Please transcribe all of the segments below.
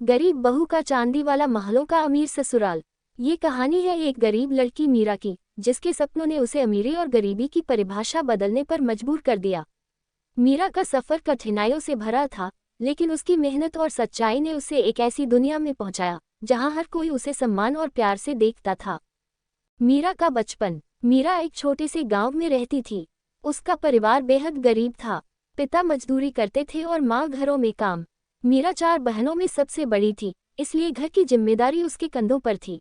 गरीब बहू का चांदी वाला महलों का अमीर ससुराल। ये कहानी है एक गरीब लड़की मीरा की, जिसके सपनों ने उसे अमीरी और गरीबी की परिभाषा बदलने पर मजबूर कर दिया। मीरा का सफर कठिनाइयों से भरा था, लेकिन उसकी मेहनत और सच्चाई ने उसे एक ऐसी दुनिया में पहुंचाया जहां हर कोई उसे सम्मान और प्यार से देखता था। मीरा का बचपन। मीरा एक छोटे से गांव में रहती थी। उसका परिवार बेहद गरीब था। पिता मजदूरी करते थे और माँ घरों में काम। मीरा 4 बहनों में सबसे बड़ी थी, इसलिए घर की जिम्मेदारी उसके कंधों पर थी।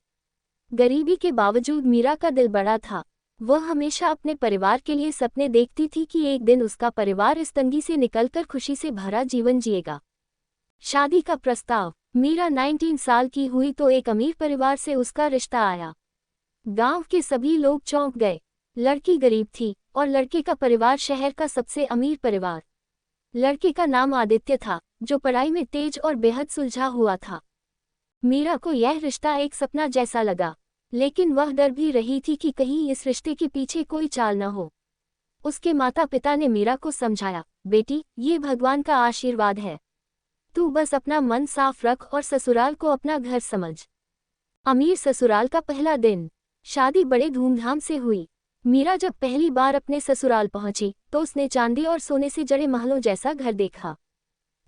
गरीबी के बावजूद मीरा का दिल बड़ा था। वह हमेशा अपने परिवार के लिए सपने देखती थी कि एक दिन उसका परिवार इस तंगी से निकलकर खुशी से भरा जीवन जिएगा। शादी का प्रस्ताव। मीरा 19 साल की हुई तो एक अमीर परिवार से उसका रिश्ता आया। गांव के सभी लोग चौंक गए। लड़की गरीब थी और लड़के का परिवार शहर का सबसे अमीर परिवार। लड़के का नाम आदित्य था, जो पढ़ाई में तेज और बेहद सुलझा हुआ था। मीरा को यह रिश्ता एक सपना जैसा लगा, लेकिन वह डर भी रही थी कि कहीं इस रिश्ते के पीछे कोई चाल न हो। उसके माता पिता ने मीरा को समझाया, बेटी, ये भगवान का आशीर्वाद है। तू बस अपना मन साफ रख और ससुराल को अपना घर समझ। अमीर ससुराल का पहला दिन। शादी बड़े धूमधाम से हुई। मीरा जब पहली बार अपने ससुराल पहुंची तो उसने चांदी और सोने से जड़े महलों जैसा घर देखा।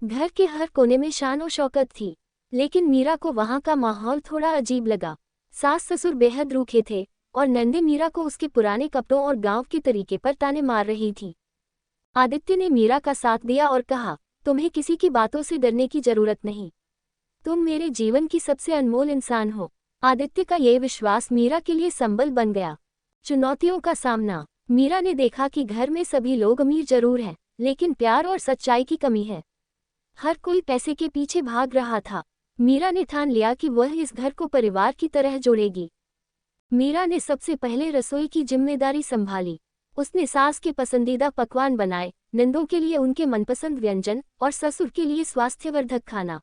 घर के हर कोने में शान और शौकत थी, लेकिन मीरा को वहां का माहौल थोड़ा अजीब लगा। सास ससुर बेहद रूखे थे और नंदे मीरा को उसके पुराने कपड़ों और गांव के तरीके पर ताने मार रही थी। आदित्य ने मीरा का साथ दिया और कहा, तुम्हें किसी की बातों से डरने की जरूरत नहीं। तुम मेरे जीवन की सबसे अनमोल इंसान हो। आदित्य का ये विश्वास मीरा के लिए संबल बन गया। चुनौतियों का सामना। मीरा ने देखा कि घर में सभी लोग अमीर जरूर हैं, लेकिन प्यार और सच्चाई की कमी है। हर कोई पैसे के पीछे भाग रहा था। मीरा ने ठान लिया कि वह इस घर को परिवार की तरह जोड़ेगी। मीरा ने सबसे पहले रसोई की जिम्मेदारी संभाली। उसने सास के पसंदीदा पकवान बनाए, नंदों के लिए उनके मनपसंद व्यंजन और ससुर के लिए स्वास्थ्यवर्धक खाना।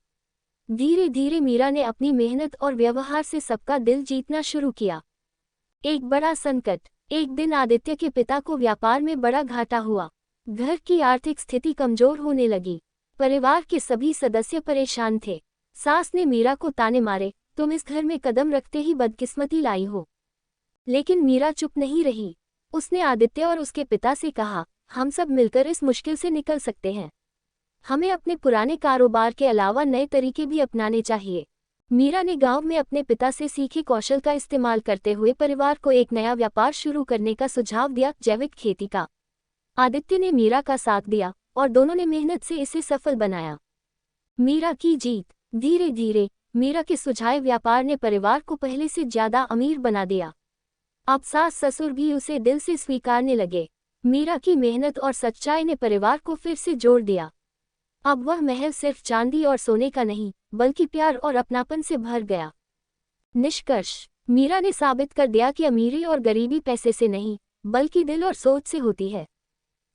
धीरे धीरे मीरा ने अपनी मेहनत और व्यवहार से सबका दिल जीतना शुरू किया। एक बड़ा संकट। एक दिन आदित्य के पिता को व्यापार में बड़ा घाटा हुआ। घर की आर्थिक स्थिति कमजोर होने लगी। परिवार के सभी सदस्य परेशान थे। सास ने मीरा को ताने मारे, तुम इस घर में कदम रखते ही बदकिस्मती लाई हो। लेकिन मीरा चुप नहीं रही। उसने आदित्य और उसके पिता से कहा, हम सब मिलकर इस मुश्किल से निकल सकते हैं। हमें अपने पुराने कारोबार के अलावा नए तरीके भी अपनाने चाहिए। मीरा ने गांव में अपने पिता से सीखे कौशल का इस्तेमाल करते हुए परिवार को एक नया व्यापार शुरू करने का सुझाव दिया, जैविक खेती का। आदित्य ने मीरा का साथ दिया और दोनों ने मेहनत से इसे सफल बनाया। मीरा की जीत। धीरे धीरे मीरा के सुझाए व्यापार ने परिवार को पहले से ज्यादा अमीर बना दिया। अब सास ससुर भी उसे दिल से स्वीकारने लगे। मीरा की मेहनत और सच्चाई ने परिवार को फिर से जोड़ दिया। अब वह महल सिर्फ चांदी और सोने का नहीं, बल्कि प्यार और अपनापन से भर गया। निष्कर्ष। मीरा ने साबित कर दिया कि अमीरी और गरीबी पैसे से नहीं, बल्कि दिल और सोच से होती है।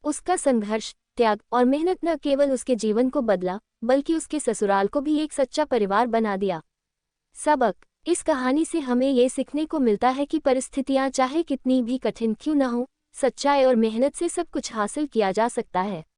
उसका संघर्ष, त्याग और मेहनत न केवल उसके जीवन को बदला, बल्कि उसके ससुराल को भी एक सच्चा परिवार बना दिया। सबक। इस कहानी से हमें ये सीखने को मिलता है कि परिस्थितियां चाहे कितनी भी कठिन क्यों न हो, सच्चाई और मेहनत से सब कुछ हासिल किया जा सकता है।